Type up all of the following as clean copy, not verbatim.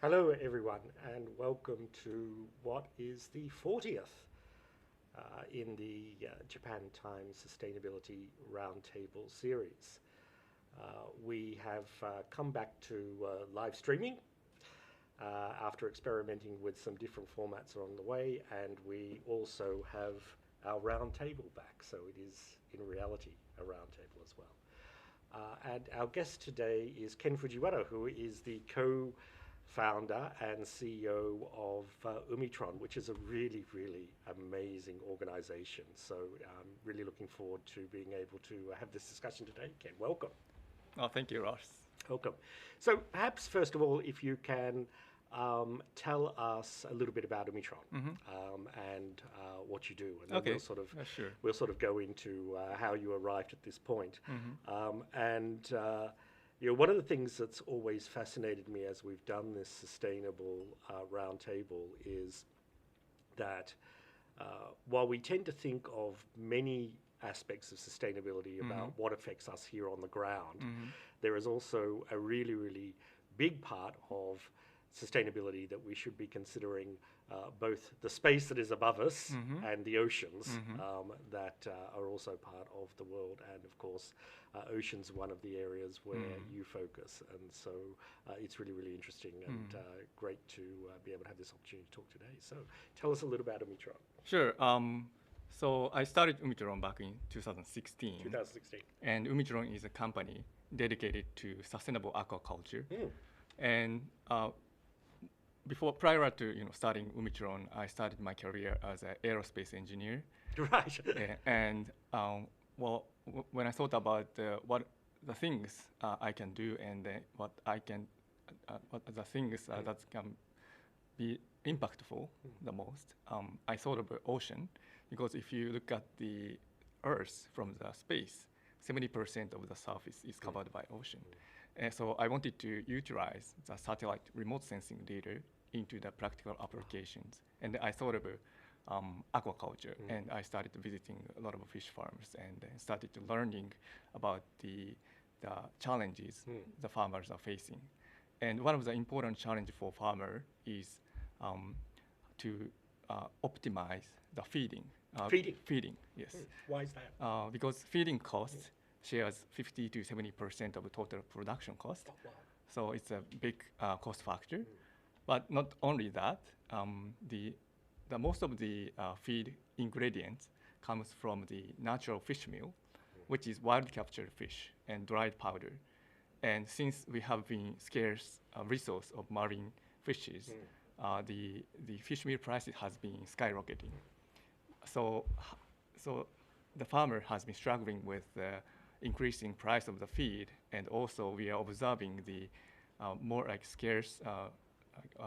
Hello, everyone, and welcome to what is the 40th in the Japan Times Sustainability Roundtable series. We have come back to live streaming after experimenting with some different formats along the way, and we also have our roundtable back, so it is in reality a roundtable as well. And our guest today is Ken Fujiwara, who is the co-founder and CEO of UMITRON, which is a really, really amazing organization. So I'm really looking forward to being able to have this discussion today. Ken, welcome. Oh, thank you, Ross. Welcome. So perhaps first of all, if you can tell us a little bit about UMITRON and what you do, and then we'll sort of go into how you arrived at this point. One of the things that's always fascinated me as we've done this sustainable roundtable is that while we tend to think of many aspects of sustainability about what affects us here on the ground, there is also a really, really big part of sustainability that we should be considering, both the space that is above us and the oceans that are also part of the world. And of course, oceans are one of the areas where you focus. And so it's really, really interesting and great to be able to have this opportunity to talk today. So tell us a little about UMITRON. Sure. So I started UMITRON back in 2016. 2016. And UMITRON is a company dedicated to sustainable aquaculture. And prior to starting UMITRON, I started my career as an aerospace engineer. Right. And when I thought about what the things I can do and what the things that can be impactful the most, I thought of the ocean, because if you look at the Earth from the space, 70% of the surface is covered by ocean. And so I wanted to utilize the satellite remote sensing data into the practical applications. And I thought of aquaculture, and I started visiting a lot of fish farms and started learning about the challenges the farmers are facing. And one of the important challenges for farmer is to optimize the feeding. Feeding, yes. Why is that? Because feeding costs shares 50 to 70% of the total production cost. Oh, wow. So it's a big cost factor. But not only that, the most of the feed ingredients comes from the natural fish meal, which is wild captured fish and dried powder. And since we have been scarce resource of marine fishes, the fish meal price has been skyrocketing. So the farmer has been struggling with the increasing price of the feed, and also we are observing the more like scarce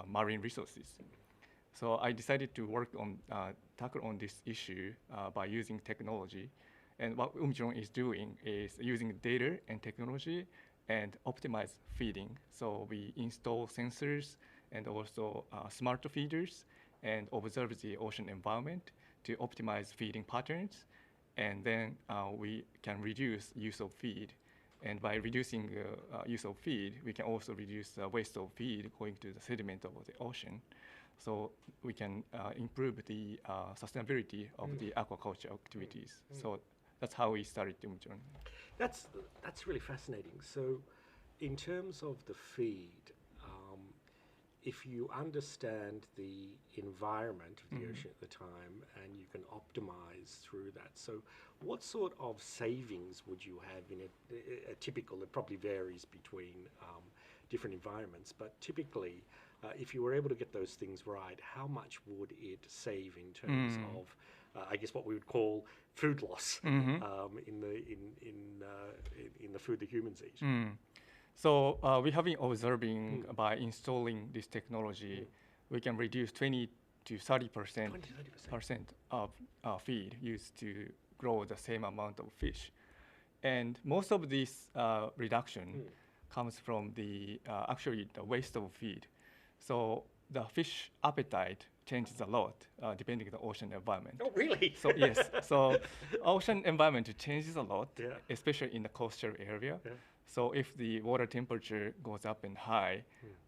marine resources. So I decided to tackle on this issue by using technology. And what UMITRON is doing is using data and technology and optimize feeding. So we install sensors and also smart feeders and observe the ocean environment to optimize feeding patterns. And then we can reduce use of feed. And by reducing use of feed, we can also reduce the waste of feed going to the sediment of the ocean. So we can improve the sustainability of the aquaculture activities. So that's how we started UMITRON. That's really fascinating. So in terms of the feed, if you understand the environment of the ocean at the time and you can optimize through that, so what sort of savings would you have in a typical, it probably varies between different environments, but typically if you were able to get those things right, how much would it save in terms of, I guess what we would call food loss in the food that humans eat? So we have been observing by installing this technology, we can reduce 20 to 30% of feed used to grow the same amount of fish. And most of this reduction comes from actually the waste of feed. So the fish appetite changes a lot depending on the ocean environment. Oh, really? So yes, so ocean environment changes a lot, especially in the coastal area. So if the water temperature goes up and high,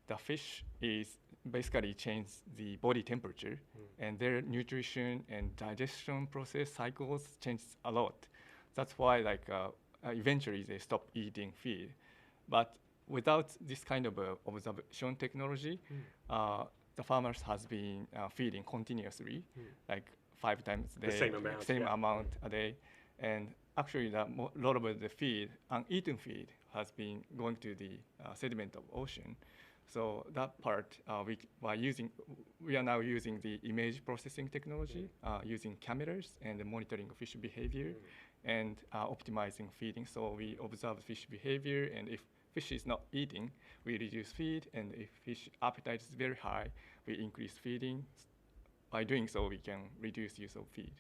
the fish is basically change the body temperature, and their nutrition and digestion process cycles change a lot. That's why eventually they stop eating feed. But without this kind of observation technology, the farmers has been feeding continuously, like 5 times a day, the same amount, a day, and actually a lot of the feed, uneaten feed, has been going to the sediment of ocean. So that part we are now using the image processing technology, using cameras and monitoring fish behavior, and optimizing feeding. So we observe fish behavior, and if fish is not eating, we reduce feed, and if fish appetite is very high, we increase feeding. By doing so, we can reduce use of feed.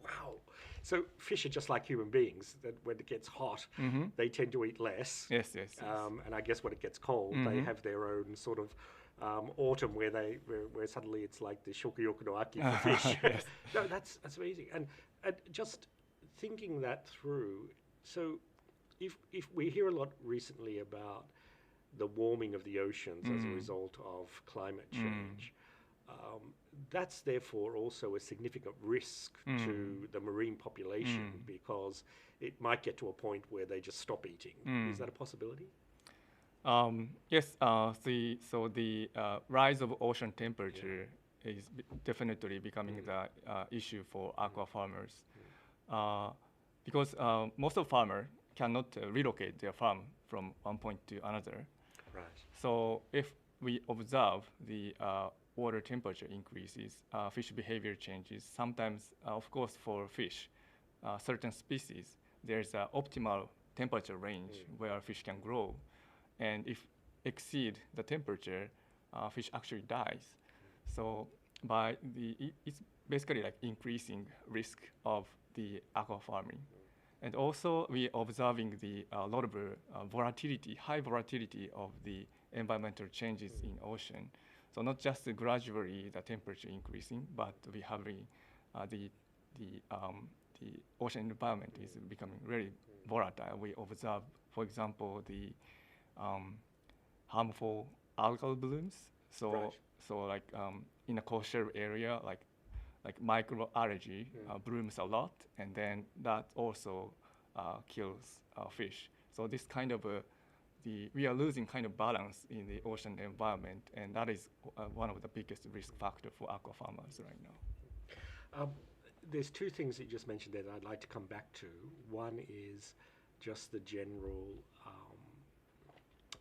Wow. So fish are just like human beings, that when it gets hot, they tend to eat less. Yes. And I guess when it gets cold, they have their own sort of autumn where suddenly it's like the shokuyoku no aki for fish. Yes. No, that's amazing. And just thinking that through, so if we hear a lot recently about the warming of the oceans as a result of climate change, that's therefore also a significant risk to the marine population, because it might get to a point where they just stop eating. Is that a possibility? Yes. The rise of ocean temperature is definitely becoming the issue for aqua farmers, because most of farmers cannot relocate their farm from one point to another. Right. So if we observe the water temperature increases, fish behavior changes. Sometimes, of course, for fish, certain species, there's an optimal temperature range where fish can grow. And if exceed the temperature, fish actually dies. So it's basically like increasing risk of the aqua farming. And also we observing a lot of high volatility of the environmental changes in ocean. So not just gradually the temperature increasing, but we have the ocean environment is becoming really volatile. We observe, for example, the harmful algal blooms. So in a coastal area, like microalgae blooms a lot, and then that also kills fish. So this kind of we are losing kind of balance in the ocean environment, and that is one of the biggest risk factor for aqua farmers right now. There's two things that you just mentioned there that I'd like to come back to. One is just the general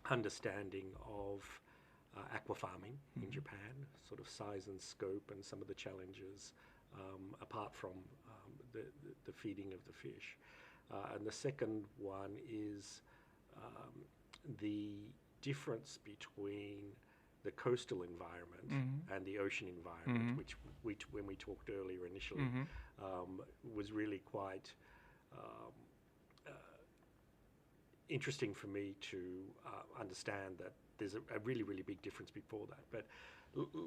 understanding of aqua farming in Japan, sort of size and scope, and some of the challenges apart from the feeding of the fish. And the second one is the difference between the coastal environment and the ocean environment, which when we talked earlier initially, was really quite interesting for me to understand that there's a really, really big difference before that. But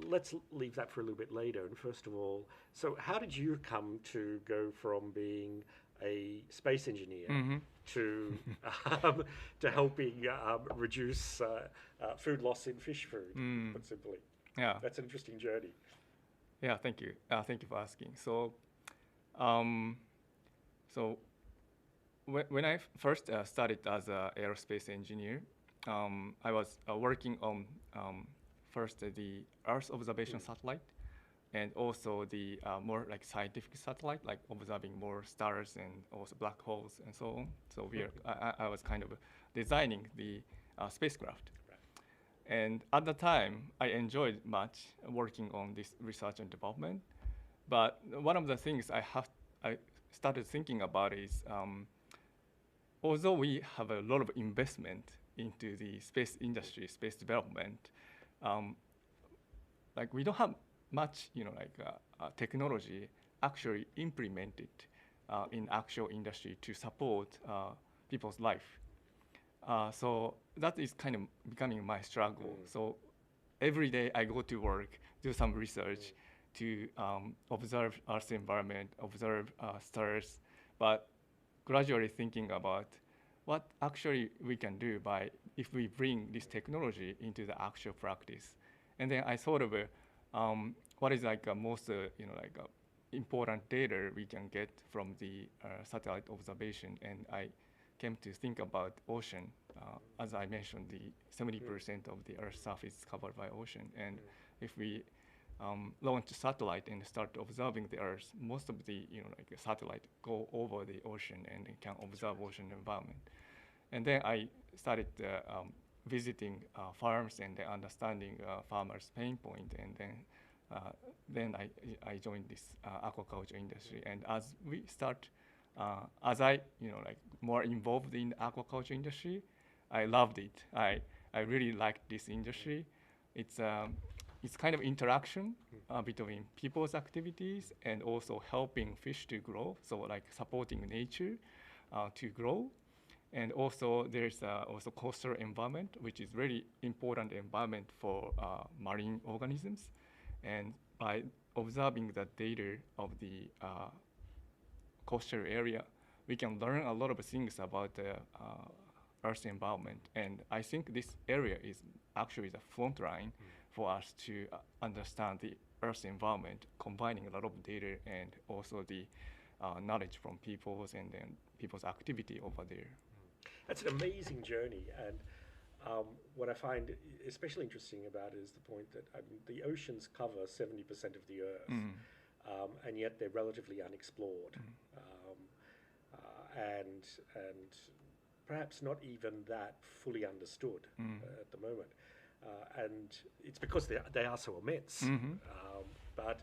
let's leave that for a little bit later. And first of all, so how did you come to go from being a space engineer to helping reduce food loss in fish food, put simply? Yeah. That's an interesting journey. Yeah, thank you. Thank you for asking. So, when I first started as an aerospace engineer, I was working on first the Earth observation satellite, and also the more like scientific satellite, like observing more stars and also black holes and so on. So I was kind of designing the spacecraft. Right. And at the time, I enjoyed much working on this research and development. But one of the things I started thinking about is, although we have a lot of investment into the space industry, space development, like we don't have much, technology actually implemented in actual industry to support people's life. So that is kind of becoming my struggle. So every day I go to work, do some research to observe Earth's environment, observe stars, but gradually thinking about what actually we can do by if we bring this technology into the actual practice. And then I thought of what is like most important data we can get from the satellite observation, and I came to think about ocean. As I mentioned, the 70% of the Earth's surface is covered by ocean, and if we launch a satellite and start observing the Earth, most of the satellite go over the ocean and it can observe ocean environment. And then I started visiting farms and understanding farmers' pain point, and then I joined this aquaculture industry. And as we start, as I more involved in the aquaculture industry, I loved it. I really liked this industry. It's kind of interaction between people's activities and also helping fish to grow. So like supporting nature to grow. And also there's also coastal environment, which is really important environment for marine organisms. And by observing the data of the coastal area, we can learn a lot of things about the Earth environment. And I think this area is actually the front line for us to understand the Earth environment, combining a lot of data and also the knowledge from people's and then people's activity over there. That's an amazing journey, and what I find especially interesting about it is the point that the oceans cover 70% of the Earth, and yet they're relatively unexplored, and perhaps not even that fully understood at the moment. And it's because they are so immense. But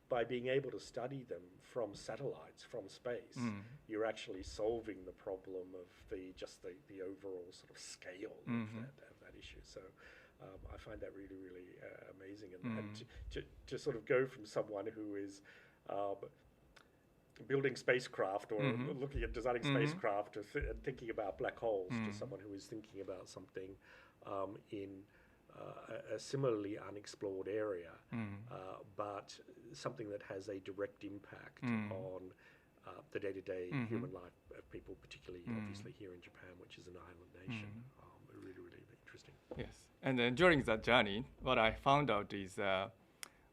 by being able to study them from satellites, from space, you're actually solving the problem of the overall sort of scale of that issue. So I find that really, really amazing. And to sort of go from someone who is building spacecraft or looking at designing spacecraft and thinking about black holes to someone who is thinking about something in a similarly unexplored area, but something that has a direct impact on the day-to-day human life of people, particularly obviously here in Japan, which is an island nation. Really, really interesting. Yes, and then during that journey, what I found out is,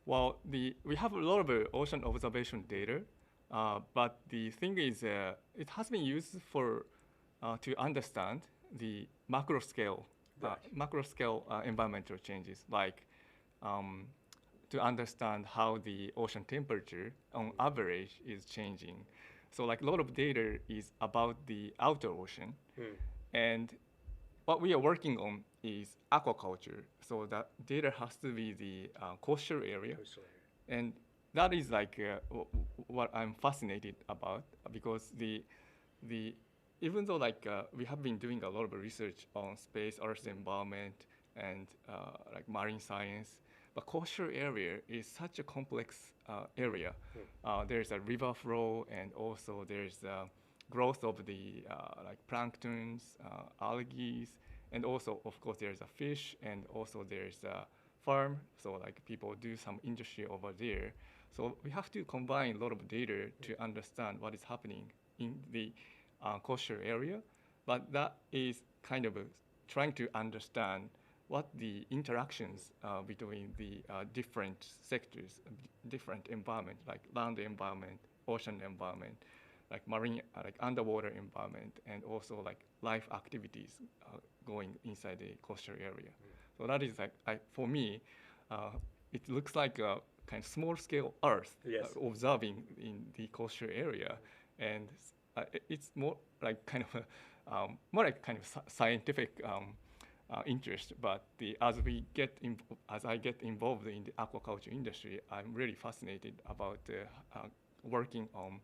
we have a lot of ocean observation data, but the thing is, it has been used for to understand the macro scale environmental changes, like to understand how the ocean temperature on average is changing. So like a lot of data is about the outer ocean. And what we are working on is aquaculture. So that data has to be the coastal area. And that is like what I'm fascinated about, because even though we have been doing a lot of research on space, Earth environment, and like marine science, but coastal area is such a complex area. There's a river flow, and also there's growth of the like planktons, algae, and also of course there's a fish, and also there's a farm. So like people do some industry over there. So we have to combine a lot of data to understand what is happening in the coastal area, but that is kind of trying to understand what the interactions between the different sectors, different environment, like land environment, ocean environment, like marine, like underwater environment, and also like life activities going inside the coastal area. So that is like, for me, it looks like a kind of small scale Earth observing in the coastal area, and it's more like kind of scientific interest. But as I get involved in the aquaculture industry, I'm really fascinated about working on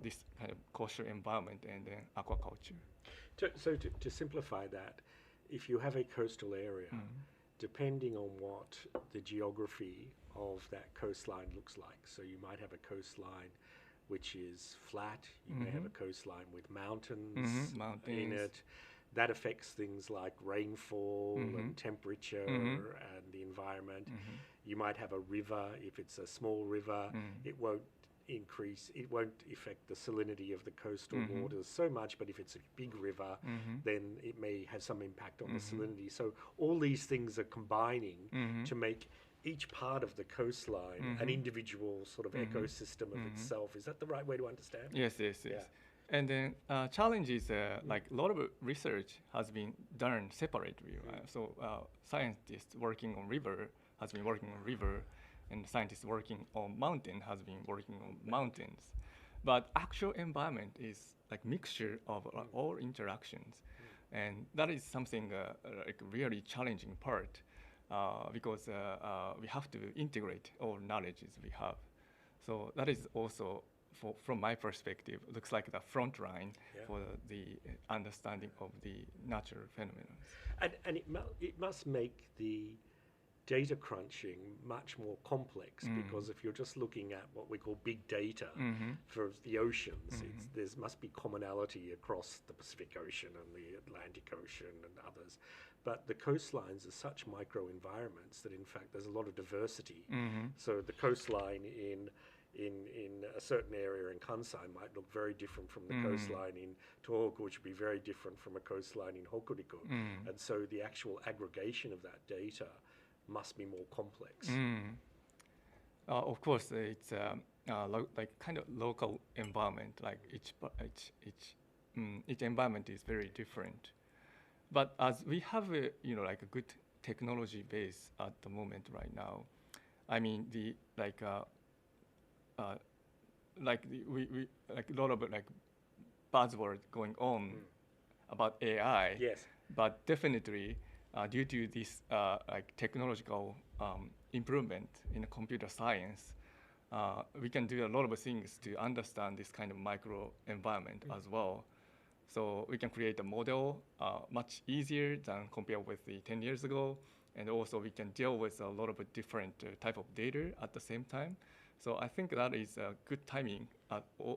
this kind of coastal environment and aquaculture. So to simplify that, if you have a coastal area, depending on what the geography of that coastline looks like, so you might have a coastline which is flat, you may have a coastline with mountains in it. That affects things like rainfall and temperature and the environment. You might have a river. If it's a small river, it won't it won't affect the salinity of the coastal waters so much, but if it's a big river, then it may have some impact on the salinity. So all these things are combining to make each part of the coastline an individual sort of ecosystem of itself. Is that the right way to understand it? Yes. Yeah. And then challenge is like a lot of research has been done separately. So scientists working on river has been working on river, and scientists working on mountain has been working on mountains. But actual environment is like mixture of all interactions, and that is something like really challenging part because we have to integrate all knowledges we have. So that is also, from my perspective, looks like the front line for the understanding of the natural phenomena. And it must make the data crunching much more complex because if you're just looking at what we call big data for the oceans, there must be commonality across the Pacific Ocean and the Atlantic Ocean and others. But the coastlines are such micro environments that in fact there's a lot of diversity. So the coastline in a certain area in Kansai might look very different from the coastline in Tohoku, which would be very different from a coastline in Hokuriku. And so the actual aggregation of that data must be more complex. Of course, it's like kind of local environment. Like each environment is very different. But as we have a like a good technology base at the moment right now, I mean we like a lot of like buzzword going on about AI. Yes. But definitely. Due to this like technological improvement in computer science, we can do a lot of things to understand this kind of micro environment as well. So we can create a model much easier than compared with the 10 years ago, and also we can deal with a lot of different type of data at the same time. So I think that is a good timing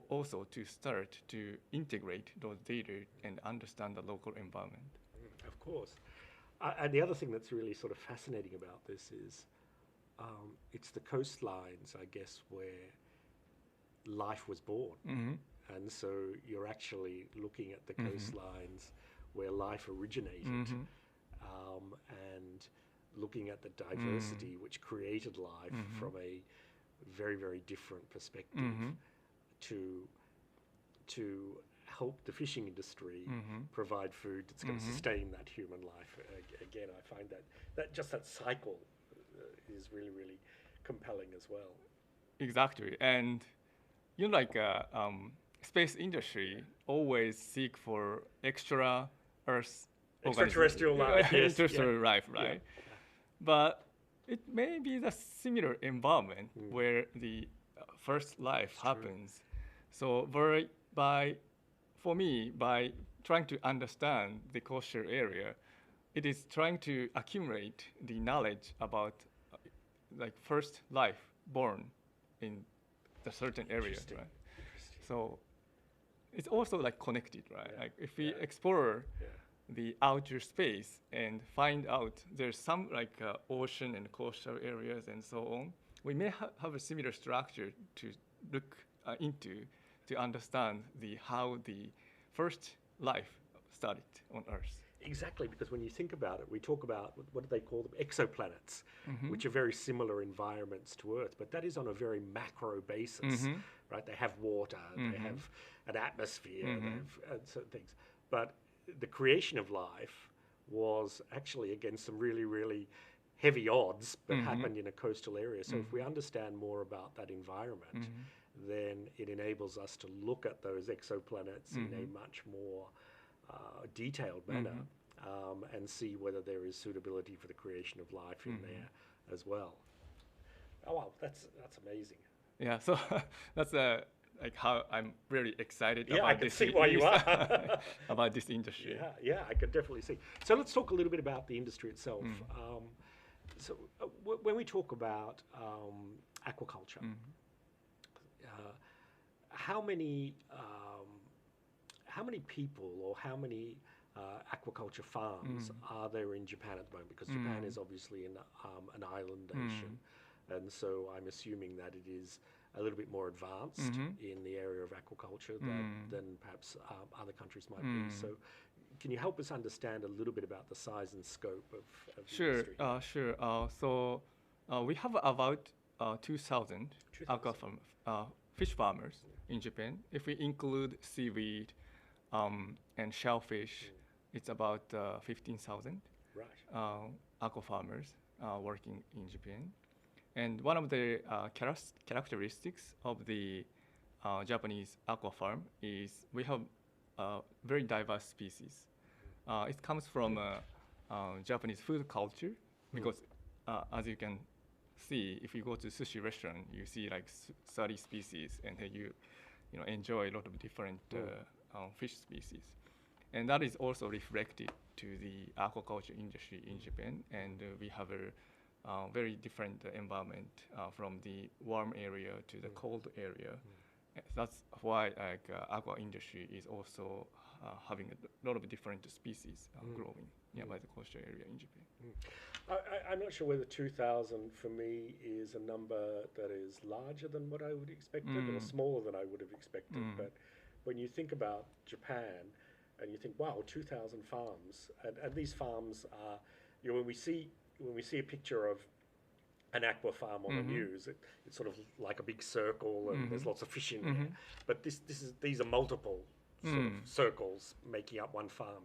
also to start to integrate those data and understand the local environment. Of course. And the other thing that's really sort of fascinating about this is it's the coastlines, I guess, where life was born. And so you're actually looking at the coastlines where life originated and looking at the diversity which created life from a very, very different perspective to help the fishing industry provide food that's going to sustain that human life. Again, I find that just that cycle is really, really compelling as well. Exactly, and like space industry always seek for extraterrestrial life, yes, extraterrestrial life, right? Yeah. But it may be the similar environment where the first life happens. So for me, by trying to understand the coastal area, it is trying to accumulate the knowledge about like first life born in the certain area, right? So it's also like connected, right? Like if we explore the outer space and find out there's some like ocean and coastal areas and so on, we may have a similar structure to look into to understand how the first life started on Earth. Exactly, because when you think about it, we talk about, what do they call them? Exoplanets, which are very similar environments to Earth, but that is on a very macro basis, right? They have water, they have an atmosphere, they have certain things. But the creation of life was actually against some really, really heavy odds, but happened in a coastal area. So if we understand more about that environment, then it enables us to look at those exoplanets in a much more detailed manner and see whether there is suitability for the creation of life in there as well. Oh wow, that's amazing. Yeah, so that's like how I'm really excited about this. Yeah, I can see why you are. About this industry. Yeah, I can definitely see. So let's talk a little bit about the industry itself. So when we talk about aquaculture, how many people or how many aquaculture farms are there in Japan at the moment? Because Japan is obviously an island nation, and so I'm assuming that it is a little bit more advanced in the area of aquaculture than perhaps other countries might be. So can you help us understand a little bit about the size and scope of the industry? Sure. So we have about 2,000 fish farmers in Japan. If we include seaweed and shellfish, it's about 15,000 aqua farmers working in Japan. And one of the characteristics of the Japanese aqua farm is we have very diverse species. It comes from Japanese food culture because as you can see, if you go to sushi restaurant, you see like 30 species, and you enjoy a lot of different fish species. And that is also reflected to the aquaculture industry in Japan, and we have a very different environment from the warm area to the cold area. That's why aqua industry is also having a lot of different species growing by the coastal area in Japan. I'm not sure whether 2,000 for me is a number that is larger than what I would have expected or smaller than I would have expected. But when you think about Japan and you think, wow, 2,000 farms, and these farms are, when we see a picture of an aqua farm on the news, it's sort of like a big circle and there's lots of fish in there. But these are multiple sort of circles making up one farm.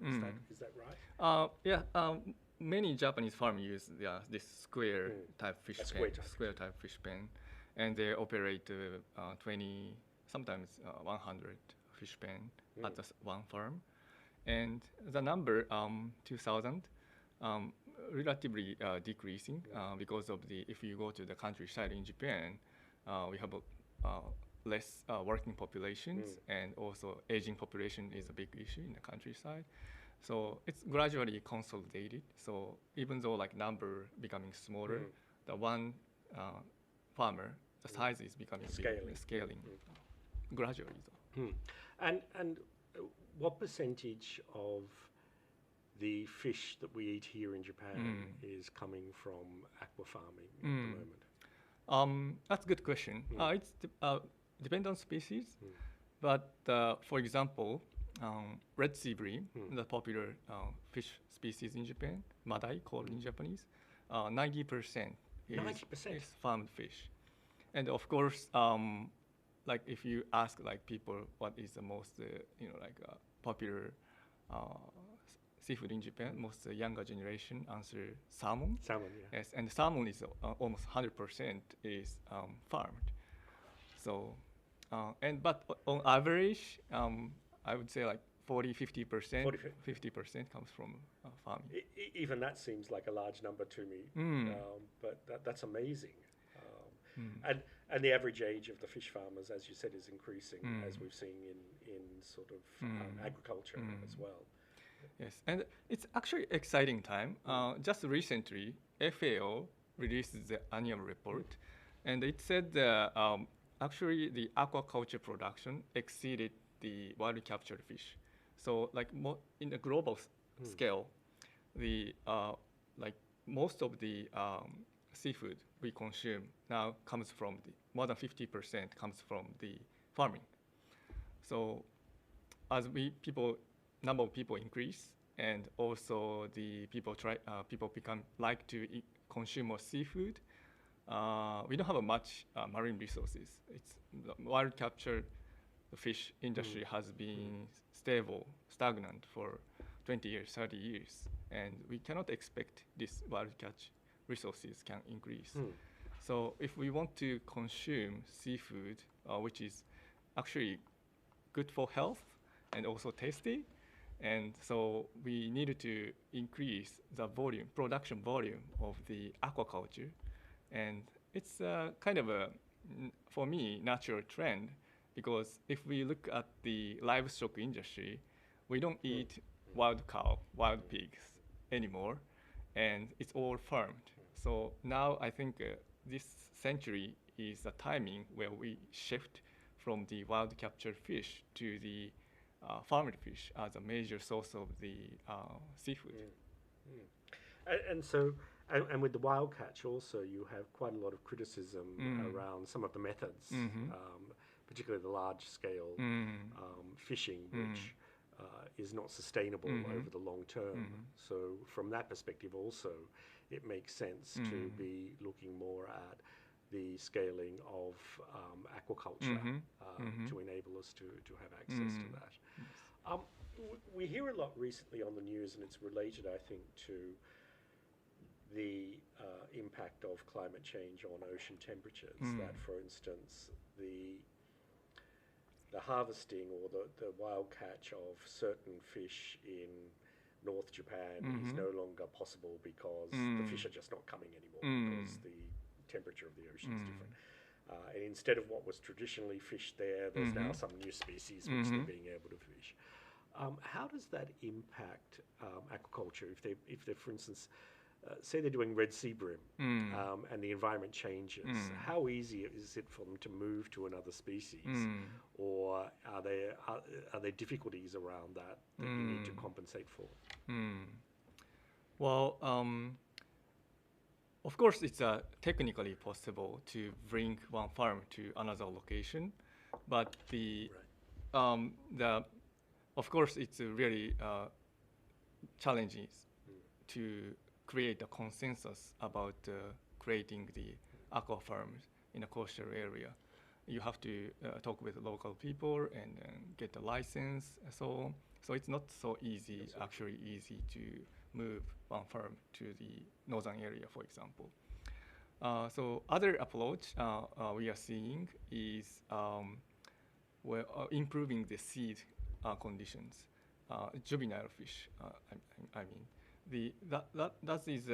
Is that right? Many Japanese farms use this square type fish pen, and they operate 20, sometimes 100 fish pen at one farm. And the number 2,000 relatively decreasing because of if you go to the countryside in Japan, we have less working populations, and also aging population is a big issue in the countryside. So it's gradually consolidated. So even though like number becoming smaller, the one farmer, the size is becoming scaling gradually. And what percentage of the fish that we eat here in Japan is coming from aqua farming at the moment? That's a good question. It's depends on species, but for example, red sea bream, the popular fish species in Japan, madai called in Japanese, 90% is farmed fish. And of course, like if you ask like people what is the most popular seafood in Japan, most younger generation answer salmon. Salmon, yeah. Yes, and salmon is almost 100% is farmed. So, but on average, I would say like 50% comes from farming. Even that seems like a large number to me, but that's amazing. And the average age of the fish farmers, as you said, is increasing, as we've seen in sort of agriculture as well. Yes, and it's actually exciting time. Just recently, FAO released the annual report, and it said that actually the aquaculture production exceeded the wild captured fish. So like in the global scale, the like most of the seafood we consume now comes from more than 50% comes from the farming. So as number of people increase, and also the people like to consume more seafood. We don't have much marine resources. It's the wild capture. The fish industry has been stagnant for 20 years, 30 years, and we cannot expect this wild catch resources can increase. So if we want to consume seafood, which is actually good for health and also tasty, and so we needed to increase the production volume of the aquaculture, and it's kind of for me, natural trend, because if we look at the livestock industry, we don't eat wild cow, wild pigs anymore, and it's all farmed. So now I think this century is a timing where we shift from the wild captured fish to the farmed fish as a major source of the seafood. And so And with the wild catch also, you have quite a lot of criticism around some of the methods, particularly the large-scale fishing, which is not sustainable over the long term. So from that perspective also, it makes sense to be looking more at the scaling of aquaculture to enable us to have access to that. We hear a lot recently on the news, and it's related, I think, to the impact of climate change on ocean temperatures. That, for instance, the harvesting or the wild catch of certain fish in North Japan is no longer possible because the fish are just not coming anymore because the temperature of the ocean is different. And instead of what was traditionally fished there's now some new species which they're being able to fish. How does that impact aquaculture if they, for instance, say they're doing red sea bream and the environment changes? How easy is it for them to move to another species, or are there difficulties around that you need to compensate for? Well, of course, it's technically possible to bring one farm to another location, but of course, it's really challenging to create a consensus about creating the aqua farms in a coastal area. You have to talk with local people and get a license. So it's not so easy, actually easy to move one farm to the northern area, for example. So other approach we are seeing is improving the seed conditions, juvenile fish, I mean. That is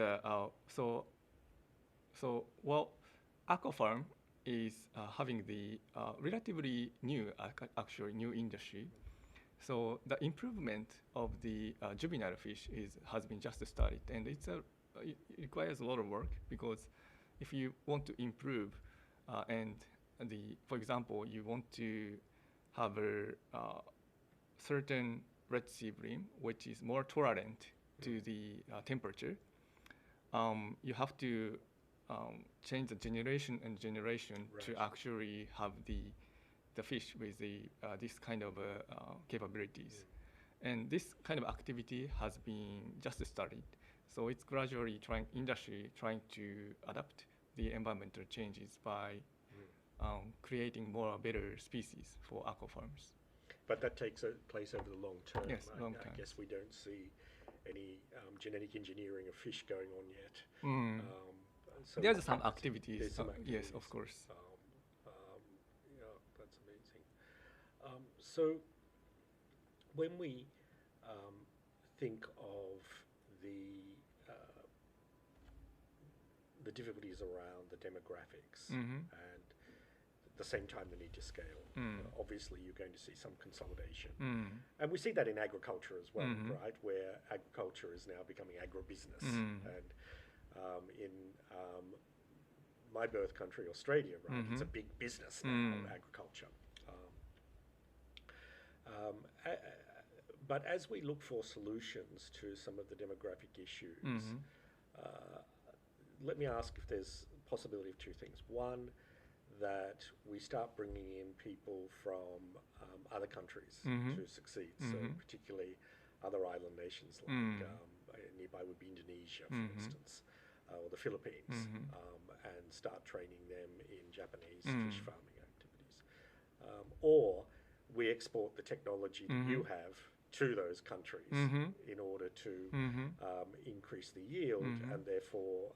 aquafarm is having the relatively new, actually new industry. So the improvement of the juvenile fish has been just started, and it requires a lot of work, because if you want to improve for example, you want to have a certain red sea bream which is more tolerant to the temperature, you have to change the generation to actually have the fish with this kind of capabilities. And this kind of activity has been just started. So it's gradually industry trying to adapt the environmental changes by creating better species for aquafarms. But that takes place over the long term. Yes, long term. I guess we don't see any genetic engineering of fish going on yet. So there's some activities. There's some activities. Yes, of course. Yeah, that's amazing. So when we think of the difficulties around the demographics and at the same time the need to scale, obviously you're going to see some consolidation. And we see that in agriculture as well, right, where agriculture is now becoming agribusiness. And in my birth country, Australia, right, it's a big business now, agriculture. But as we look for solutions to some of the demographic issues, let me ask if there's a possibility of two things. One, that we start bringing in people from other countries to succeed, so particularly other island nations, like nearby would be Indonesia, for instance, or the Philippines, and start training them in Japanese fish farming activities. Or we export the technology that you have to those countries in order to increase the yield and therefore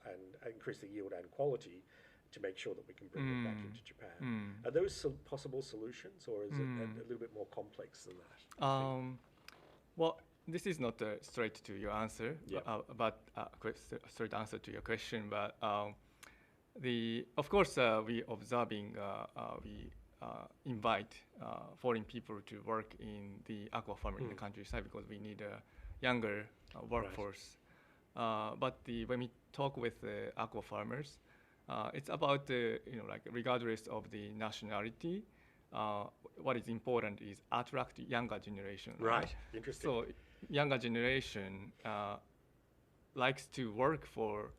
increase the yield and quality to make sure that we can bring it back into Japan. Are those possible solutions, or is it a little bit more complex than that? Well, this is not straight to your answer, but straight answer to your question. But of course, we observing we invite foreign people to work in the aqua farm in the countryside because we need a younger workforce. But when we talk with the aqua farmers, it's about like regardless of the nationality, what is important is attract younger generation. Right. Interesting. So younger generation likes to work for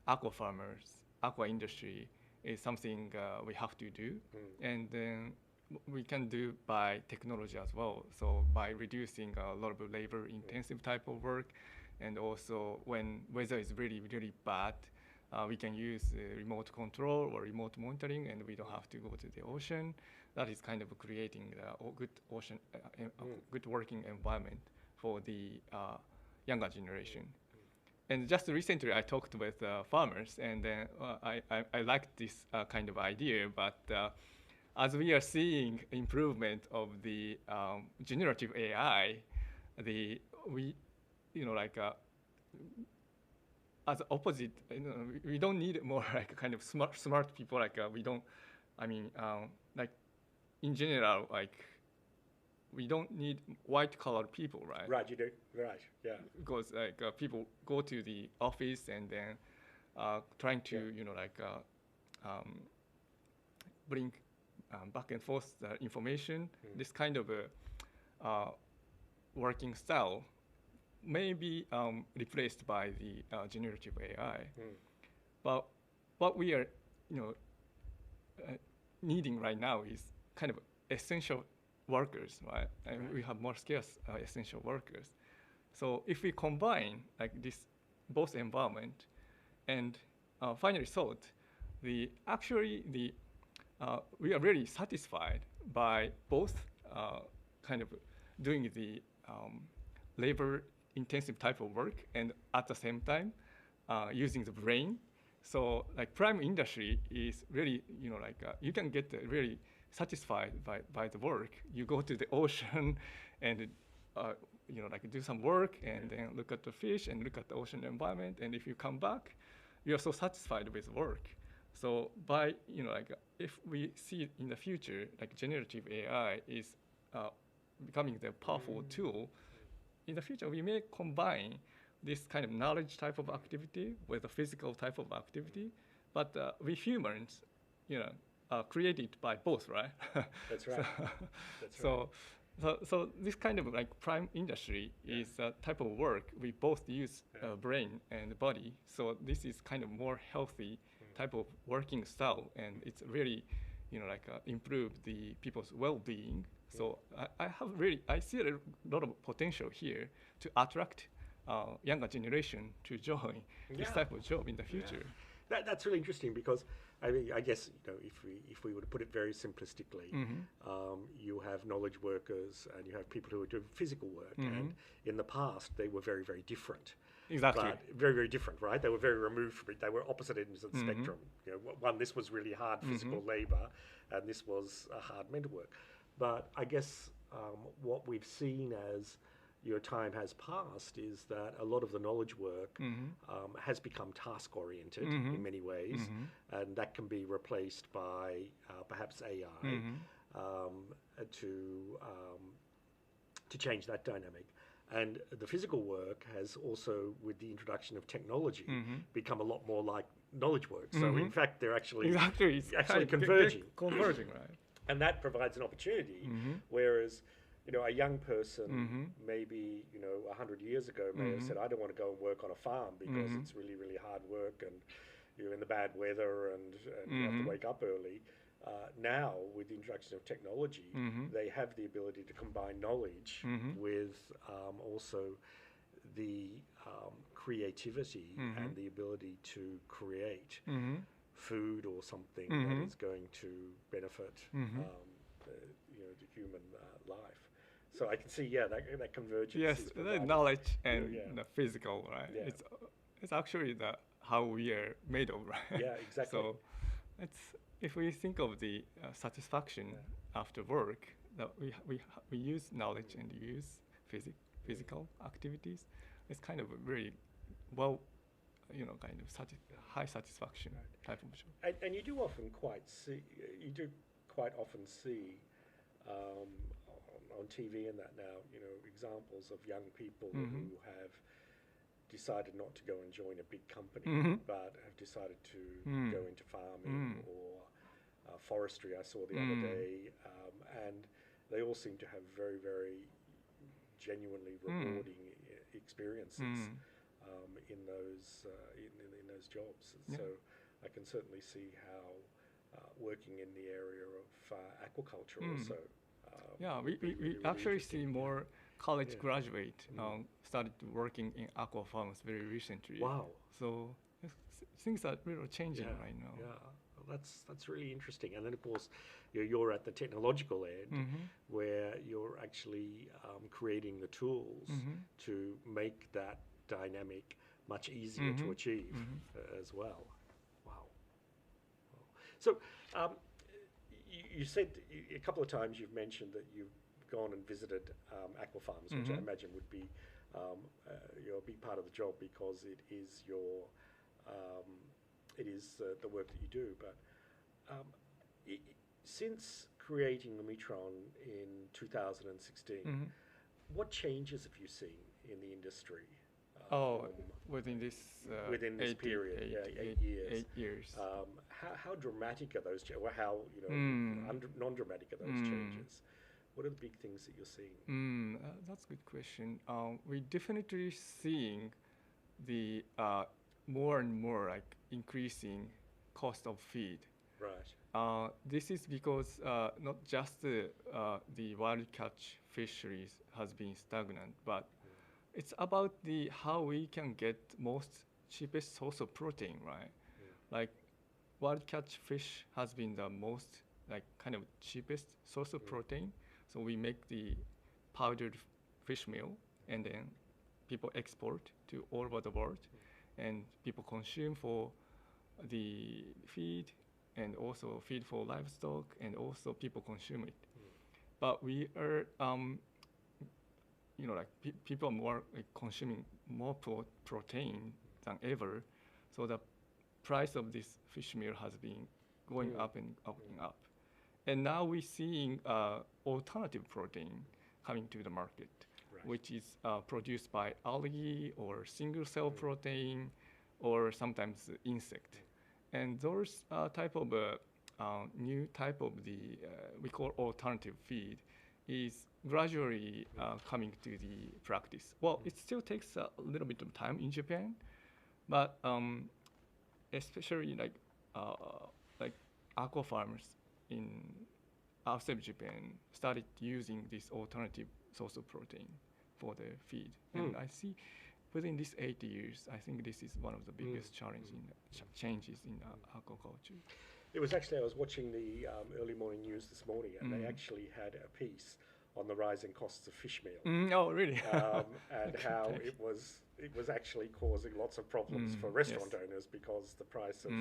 aqua farmers, aqua industry is something we have to do. And then we can do by technology as well. So by reducing a lot of labor intensive type of work, and also when weather is really, really bad, we can use remote control or remote monitoring, and we don't have to go to the ocean. That is kind of creating a good ocean, good working environment for the younger generation. And just recently, I talked with farmers, and I liked this kind of idea. But as we are seeing improvement of the generative AI, as opposite, we don't need more like kind of smart people. Like we don't, like in general, like we don't need white collar people, right? Right, you do. Right, yeah. Because like people go to the office and then trying to bring back and forth the information. This kind of a working style may be replaced by the generative AI. But what we are needing right now is kind of essential workers, right? And we have more scarce essential workers. So if we combine like this both environment, and finally thought, we are really satisfied by both kind of doing the labor intensive type of work, and at the same time using the brain. So like prime industry is really, you can get really satisfied by the work. You go to the ocean and do some work, and then look at the fish and look at the ocean environment. And if you come back, you are so satisfied with work. So by, if we see in the future, like generative AI is becoming the powerful tool, in the future we may combine this kind of knowledge type of activity with a physical type of activity. But we humans, are created by both, right? That's right. So this kind of like prime industry is a type of work we both use brain and body. So this is kind of more healthy type of working style, and it's really, improve the people's well-being. So I see a lot of potential here to attract younger generation to join this type of job in the future. That's really interesting, because I guess if we were to put it very simplistically, you have knowledge workers and you have people who are doing physical work, and in the past they were very, very different. Exactly. But very, very different, right? They were very removed from it. They were opposite ends of the spectrum. One, this was really hard physical labor, and this was hard mental work. But I guess what we've seen as your time has passed is that a lot of the knowledge work has become task-oriented in many ways, and that can be replaced by perhaps AI to change that dynamic. And the physical work has also, with the introduction of technology, become a lot more like knowledge work. So in fact, they're actually converging. Converging, right? And that provides an opportunity, whereas a young person maybe 100 years ago may have said, I don't want to go and work on a farm because it's really, really hard work, and you're in the bad weather, and you have to wake up early. Now, with the introduction of technology, they have the ability to combine knowledge with also the creativity and the ability to create food or something that is going to benefit the human life. So I can see, that convergence. Yes, the knowledge and the physical, right? Yeah. It's actually how we are made of, right? Yeah, exactly. So if we think of the satisfaction after work, that we use knowledge and use physical activities, it's kind of a very high satisfaction type of job. And you do quite often see on TV and that now, examples of young people who have decided not to go and join a big company, but have decided to go into farming or forestry. I saw the other day, and they all seem to have very, very genuinely rewarding experiences. in those jobs. Yeah. So I can certainly see how working in the area of aquaculture also. Yeah, would be we really, really actually see interesting. more college Yeah. graduate started working in aqua farms very recently. Wow. So yes, things are really changing right now. Yeah, well, that's really interesting. And then of course, you're at the technological end, where you're actually creating the tools to make that dynamic much easier to achieve as well. Wow. So you said a couple of times you've mentioned that you've gone and visited aqua farms, which I imagine would be a big part of the job because it is the work that you do. But since creating UMITRON in 2016, what changes have you seen in the industry? Within this period, 8 years. 8 years. How dramatic are those changes? Or how non-dramatic are those changes? What are the big things that you're seeing? That's a good question. We definitely seeing the more and more like increasing cost of feed. Right. This is because not just the wild catch fisheries has been stagnant, but it's about the how we can get most cheapest source of protein, right? Like wild catch fish has been the most like kind of cheapest source of protein. So we make the powdered fish meal, and then people export to all over the world, and people consume for the feed, and also feed for livestock, and also people consume it. But we are, people are more consuming more protein than ever, so the price of this fish meal has been going up and up and up. And now we're seeing alternative protein coming to the market, which is produced by algae or single cell protein, or sometimes insect. And those type of new type of we call alternative feed is gradually coming to the practice. Well, it still takes a little bit of time in Japan, but especially like aqua farmers in outside Japan started using this alternative source of protein for their feed. And I see within these 8 years, I think this is one of the biggest changes in aquaculture. It was actually, I was watching the early morning news this morning, and they actually had a piece on the rising costs of fish meal. Oh, really? And how it was actually causing lots of problems for restaurant owners because the price of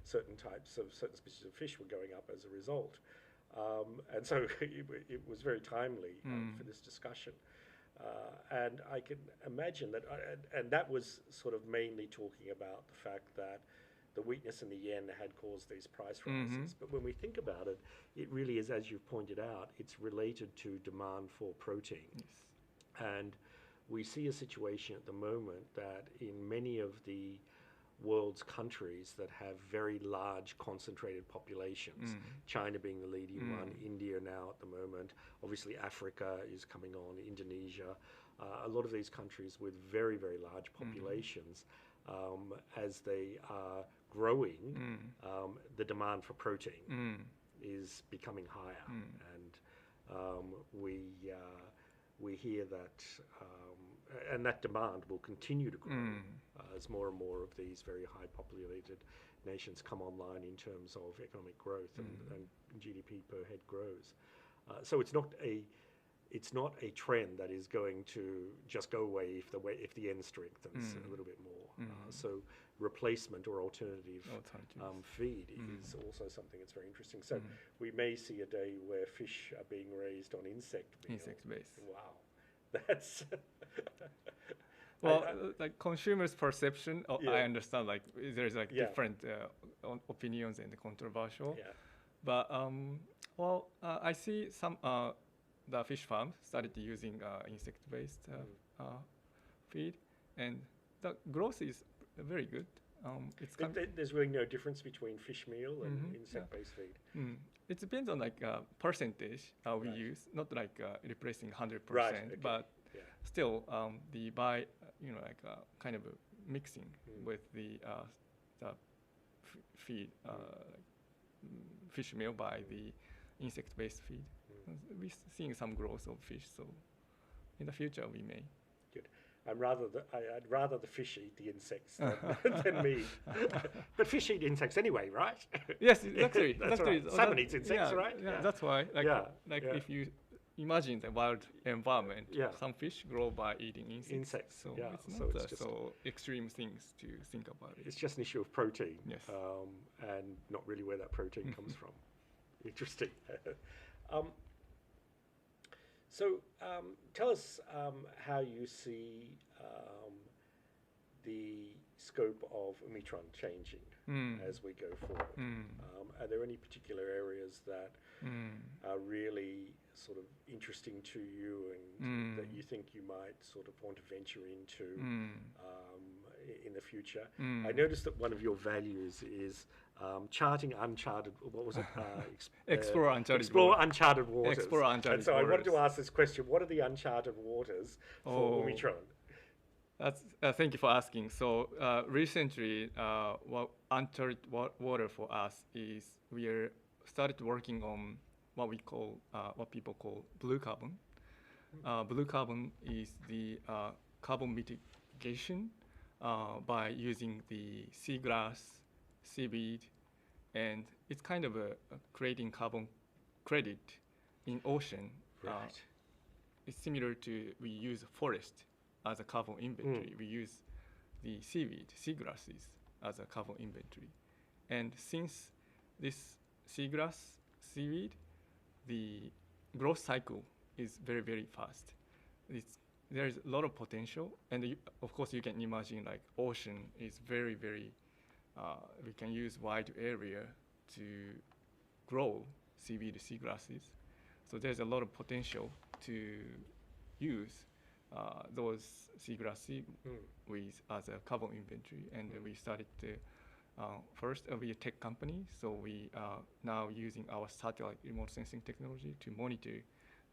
certain species of fish were going up as a result. And so it was very timely for this discussion. And I can imagine that, and that was sort of mainly talking about the fact that the weakness in the yen had caused these price rises. But when we think about it, it really is, as you've pointed out, it's related to demand for protein. And we see a situation at the moment that in many of the world's countries that have very large concentrated populations, China being the leading one, India now at the moment, obviously Africa is coming on, Indonesia, a lot of these countries with very, very large populations, as they are growing, the demand for protein is becoming higher. And we hear that, and that demand will continue to grow as more and more of these very high populated nations come online in terms of economic growth and GDP per head grows. So it's not a trend that is going to just go away if the yen strengthens a little bit more. So replacement or alternative feed is also something that's very interesting. So we may see a day where fish are being raised on insect meal. Insect based. Wow, that's. Well, like consumers' perception, I understand. Like there's like different opinions and controversial. But I see some the fish farms started using insect-based feed, and the growth is very good. There's really no difference between fish meal and insect-based feed. It depends on like percentage we use, not like replacing 100%, but still the kind of mixing with the feed, fish meal by the insect-based feed. We're seeing some growth of fish, so in the future we may. Good. I'd rather the fish eat the insects than me. But fish eat insects anyway, right? Yes, exactly. That's exactly. right. Salmon eats insects, yeah, right? Yeah, that's why. If you imagine the wild environment, some fish grow by eating insects. So it's not so extreme things to think about it. It's just an issue of protein, yes, and not really where that protein comes from. Interesting. So tell us how you see the scope of UMITRON changing as we go forward. Are there any particular areas that are really sort of interesting to you and that you think you might sort of want to venture into in the future? I noticed that one of your values is charting uncharted, what was it? Explore uncharted uncharted waters. Explore uncharted and so waters. I wanted to ask this question, what are the uncharted waters for UMITRON? That's, thank you for asking. So recently, what uncharted water for us is we are started working on what we call, what people call blue carbon. Blue carbon is the carbon mitigation by using the seagrass, seaweed, and it's kind of creating carbon credit in ocean. Right. It's similar to we use forest as a carbon inventory. We use the seaweed, seagrasses as a carbon inventory. And since this seagrass, seaweed, the growth cycle is very, very fast. There's a lot of potential. And of course, you can imagine like ocean is very, very, we can use wide area to grow seaweed, seagrasses. So there's a lot of potential to use those seagrass, seaweed as a carbon inventory. And we started to, first, we're a tech company, so we are now using our satellite remote sensing technology to monitor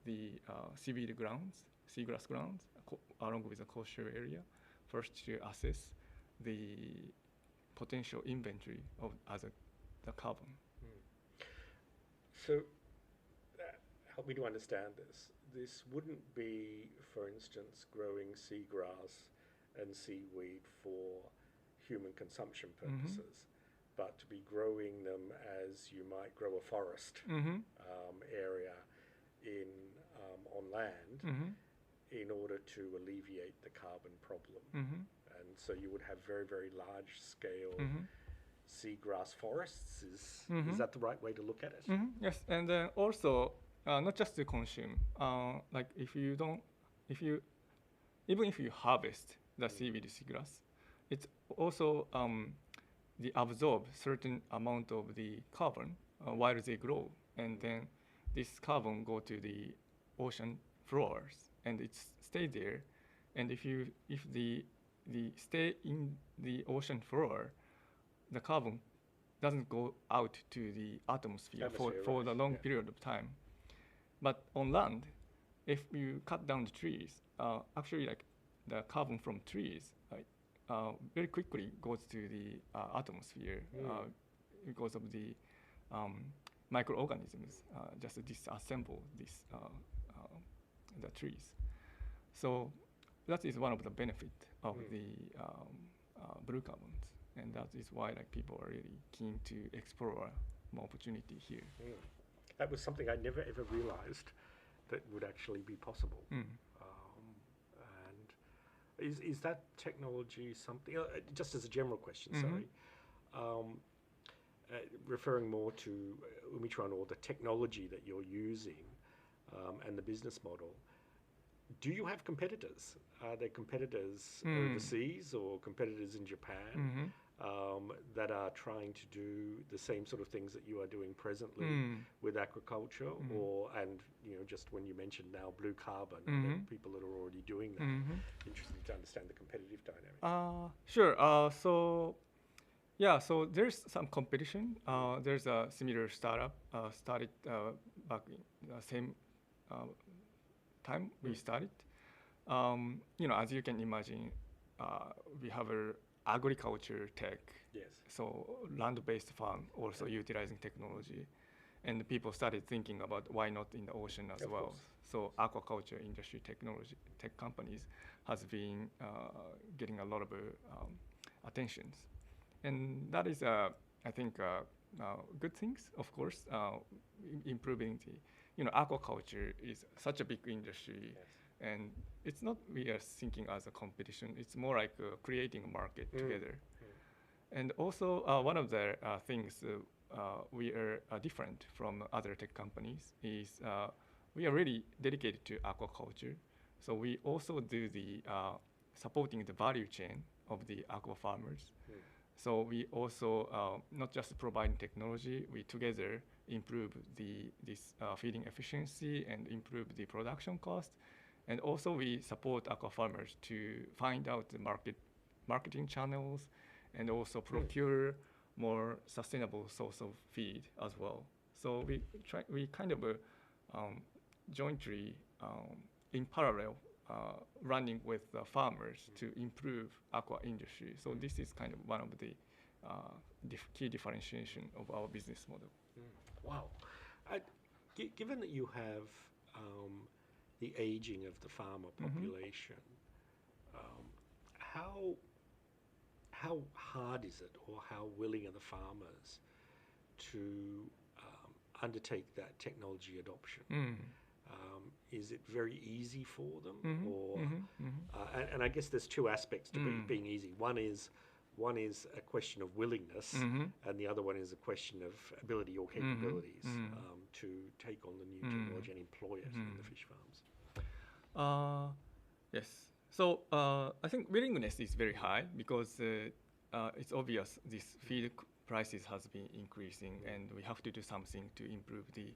the seaweed grounds, seagrass grounds, along with the coastal area, first to assess the potential inventory of the carbon. So help me to understand this. This wouldn't be, for instance, growing seagrass and seaweed for human consumption purposes, but to be growing them as you might grow a forest area on land in order to alleviate the carbon problem. And so you would have very, very large scale seagrass forests. Is that the right way to look at it? Yes, and then also not just to consume. Like even if you harvest the seaweed, seagrass, it's also they absorb certain amount of the carbon while they grow, and then this carbon go to the ocean floors and it stay there. And if the stay in the ocean floor, the carbon doesn't go out to the atmosphere for the long period of time. But on land, if you cut down the trees, actually like the carbon from trees very quickly goes to the atmosphere because of the microorganisms just disassemble the trees. So that is one of the benefits of the blue carbons, and that is why like people are really keen to explore more opportunity here. That was something I never ever realized that would actually be possible. And is that technology something, just as a general question, sorry, referring more to UMITRON or the technology that you're using and the business model, do you have competitors? Are there competitors overseas or competitors in Japan that are trying to do the same sort of things that you are doing presently with aquaculture, and just when you mentioned now blue carbon, there are people that are already doing that. Interesting to understand the competitive dynamic. Sure. So there's some competition. There's a similar startup started back in the same time we started. As you can imagine, we have a agriculture tech, Yes. so land-based farm also utilizing technology, and people started thinking about why not in the ocean as Of well. course. So aquaculture industry technology tech companies has been getting a lot of attentions, and that is I think good things, of course. Improving the aquaculture is such a big industry. Yes. And it's not we are thinking as a competition. It's more like creating a market together. And also one of the things we are different from other tech companies is we are really dedicated to aquaculture. So we also do the supporting the value chain of the aqua farmers. So we also not just providing technology, we together improve this feeding efficiency and improve the production cost. And also we support aqua farmers to find out the marketing channels and also procure more sustainable source of feed as well. So we kind of jointly in parallel running with farmers to improve aqua industry. So this is kind of one of the key differentiation of our business model. Wow. Given that you have the aging of the farmer population, how hard is it, or how willing are the farmers to undertake that technology adoption? Is it very easy for them, or and I guess there's two aspects to being easy. One is a question of willingness, and the other one is a question of ability or capabilities to take on the new technology and employ it in the fish farms. Yes. So I think willingness is very high because it's obvious this feed prices has been increasing, and we have to do something to improve the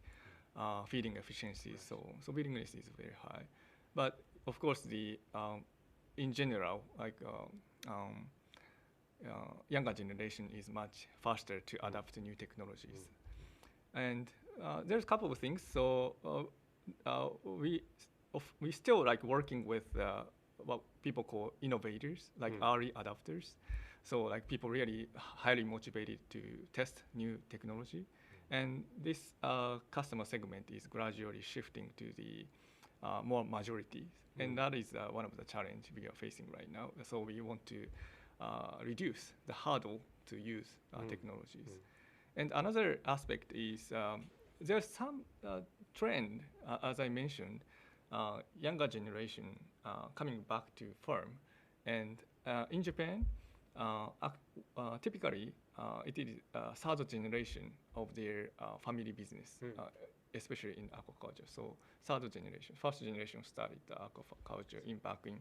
feeding efficiency. So willingness is very high, but of course in general, like younger generation is much faster to adapt to new technologies, and there's a couple of things. So we still like working with what people call innovators, like early adopters. So like people really highly motivated to test new technology. And this customer segment is gradually shifting to the more majority. And that is one of the challenges we are facing right now. So we want to reduce the hurdle to use technologies. And another aspect is there's some trend, as I mentioned, younger generation coming back to farm. And in Japan, typically it is third generation of their family business, especially in aquaculture. So third generation, first generation started aquaculture back in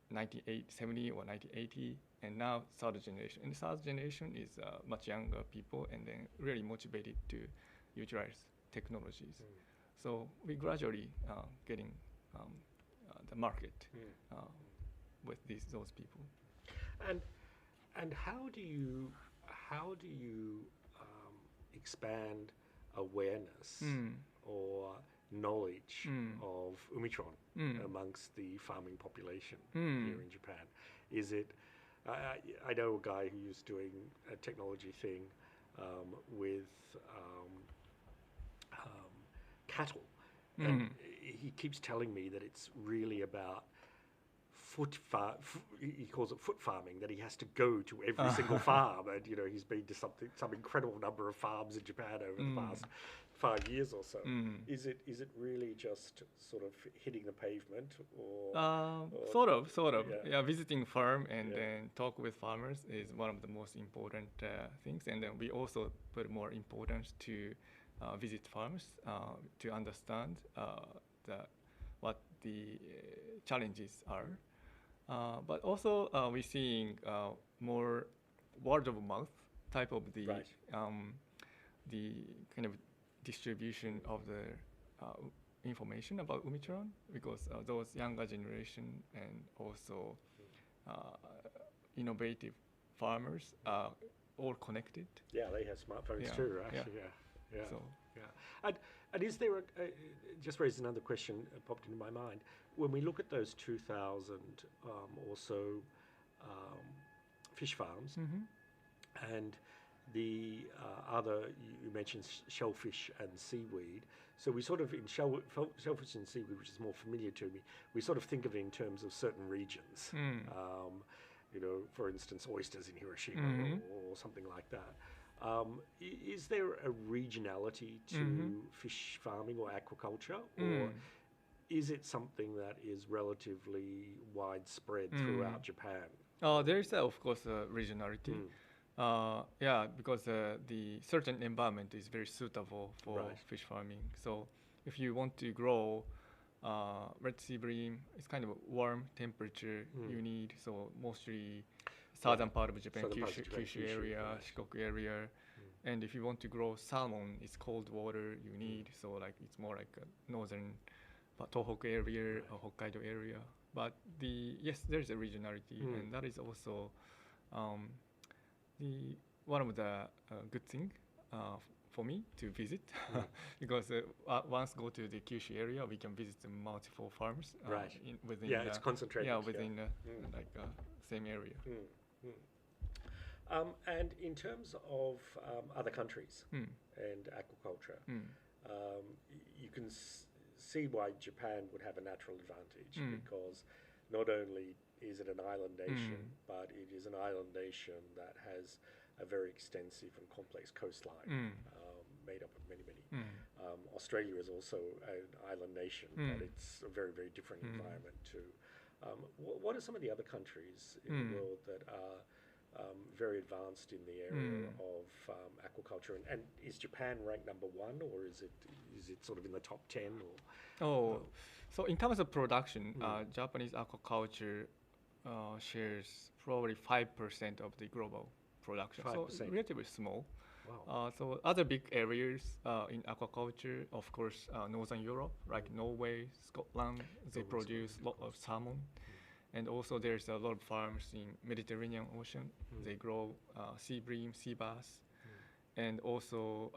1970 or 1980, and now third generation. And third generation is much younger people, and then really motivated to utilize technologies. So we gradually getting the market with those people. And how do you expand awareness or knowledge of UMITRON amongst the farming population here in Japan? Is it? I know a guy who's doing a technology thing with cattle, and he keeps telling me that it's really about he calls it foot farming, that he has to go to every single farm, and he's been to some incredible number of farms in Japan over the past 5 years or so. Is it really just sort of hitting the pavement, or sort of? Yeah, visiting farm and then talk with farmers is one of the most important things, and then we also put more importance to visit farms to understand what the challenges are. But also we're seeing more word of mouth type of the kind of distribution of the information about UMITRON, because those younger generation and also innovative farmers are all connected. Yeah, they have smartphones too, right? Yeah. So Yeah. And is there just raised another question popped into my mind. When we look at those 2,000 or so fish farms, and the other, you mentioned shellfish and seaweed. So we sort of, in shellfish and seaweed, which is more familiar to me, we sort of think of it in terms of certain regions. You know, for instance, oysters in Hiroshima or something like that. Is there a regionality to fish farming or aquaculture, or is it something that is relatively widespread throughout Japan? there is, of course, regionality. Yeah, because the certain environment is very suitable for fish farming. So if you want to grow red sea bream, it's kind of a warm temperature you need. So mostly southern part of Japan, Kyushu area, Shikoku area. And if you want to grow salmon, it's cold water you need. So like it's more like a northern Tohoku area or Hokkaido area. But yes, there's a regionality, and that is also one of the good thing for me to visit, because once go to the Kyushu area, we can visit the multiple farms within it's concentrated. Yeah, within like same area. And in terms of other countries and aquaculture, you can see why Japan would have a natural advantage, because not only is it an island nation, but it is an island nation that has a very extensive and complex coastline made up of many. Australia is also an island nation, but it's a very, very different environment too. What are some of the other countries in the world that are very advanced in the area of aquaculture? And is Japan ranked number one, or is it sort of in the top 10? Or so in terms of production, Japanese aquaculture shares probably 5% of the global production. 5%. So relatively small. Wow. So other big areas in aquaculture, of course, Northern Europe, like Norway, Scotland, they produce a lot of salmon. And also there's a lot of farms in Mediterranean Ocean. They grow sea bream, sea bass. And also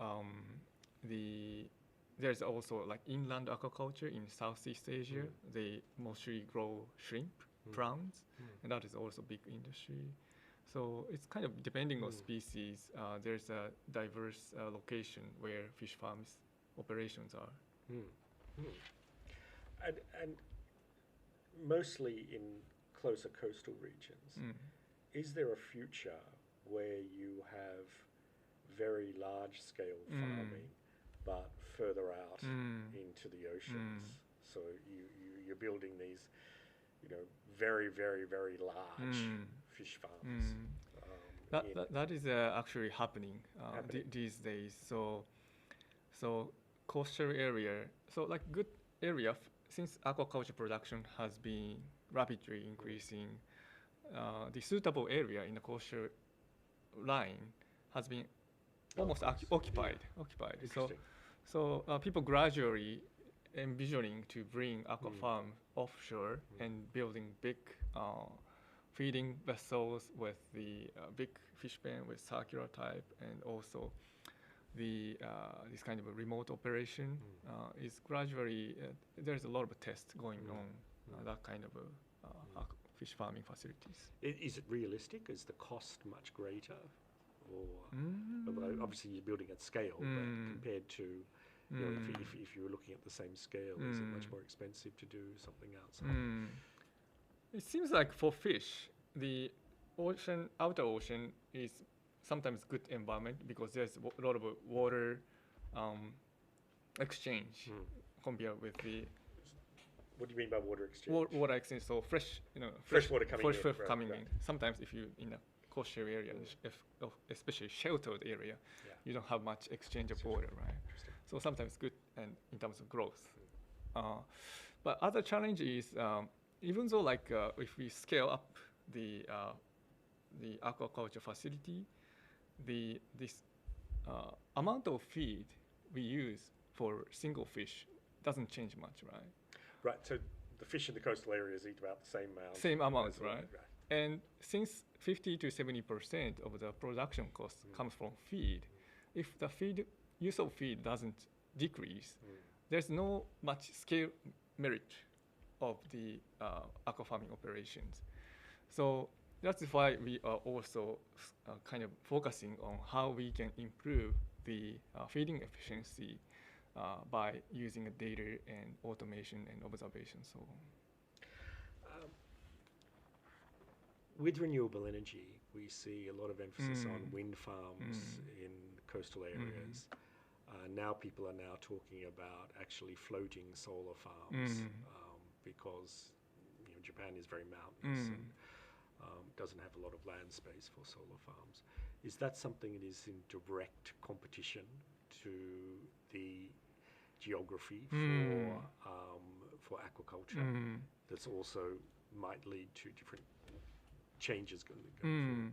there's also like inland aquaculture in Southeast Asia. They mostly grow shrimp, prawns, and that is also big industry. So it's kind of depending on species. There's a diverse location where fish farms operations are. And mostly in closer coastal regions, is there a future where you have very large scale farming, but further out into the oceans? So you're building these, very, very, very large fish farms. That is actually happening these days. So coastal area, so like good area, since aquaculture production has been rapidly increasing, the suitable area in the coastal line has been almost occupied. So people gradually envisioning to bring aqua farm offshore and building big feeding vessels with the big fish pen with circular type, and also the this kind of a remote operation is gradually there's a lot of tests going on that kind of fish farming facilities. Is it realistic? Is the cost much greater? Or obviously you're building at scale, but compared to if you were looking at the same scale, is it much more expensive to do something outside? It seems like for fish, the outer ocean is sometimes good environment because there's a lot of water exchange compared with the. What do you mean by water exchange? Water exchange, so fresh water coming in. Sometimes if you in a coastal area, especially sheltered area, you don't have much exchange of water, right? So sometimes good and in terms of growth. But other challenge is even though like if we scale up the aquaculture facility, this amount of feed we use for single fish doesn't change much, right? Right. So the fish in the coastal areas eat about the same amount, right? And since 50 to 70% of the production cost comes from feed, if the feed use of feed doesn't decrease, there's no much scale merit of the aqua farming operations. So that's why we are also kind of focusing on how we can improve the feeding efficiency by using data and automation and observation. So with renewable energy, we see a lot of emphasis on wind farms in coastal areas. Now people are now talking about actually floating solar farms because Japan is very mountainous and doesn't have a lot of land space for solar farms. Is that something that is in direct competition to the geography for aquaculture that's also might lead to different changes going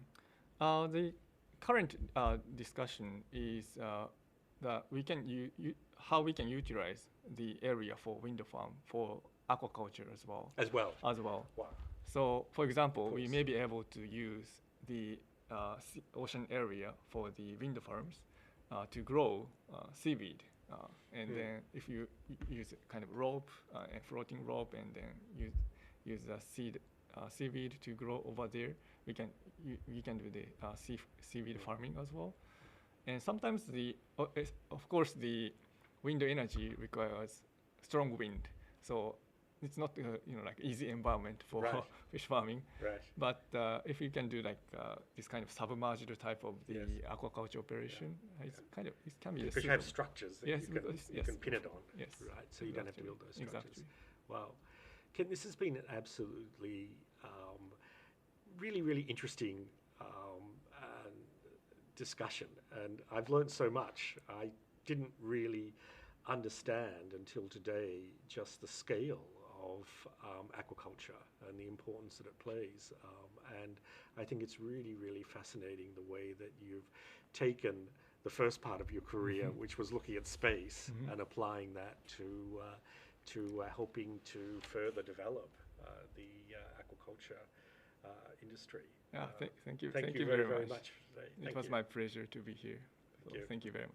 forward? The current discussion is that we can how we can utilize the area for wind farm for aquaculture as well. Wow. So, for example, we may be able to use the ocean area for the wind farms to grow seaweed. And then if you use a kind of rope, a floating rope, and then use the seaweed to grow over there, we can do the seaweed farming as well. And sometimes of course the wind energy requires strong wind, so it's not like easy environment for fish farming. Right. But if you can do like this kind of submerged type of the aquaculture operation, it can be. Because you have structures that you can pin it on. Yes. Right. So you don't have to build those structures. Exactly. Wow. Ken, this has been an absolutely really, really interesting discussion, and I've learned so much. I didn't really understand until today just the scale of aquaculture and the importance that it plays. And I think it's really, really fascinating the way that you've taken the first part of your career, which was looking at space, and applying that to helping to further develop the aquaculture industry. Yeah, thank you. Thank you very, very much. It was my pleasure to be here. Thank you. Thank you very much.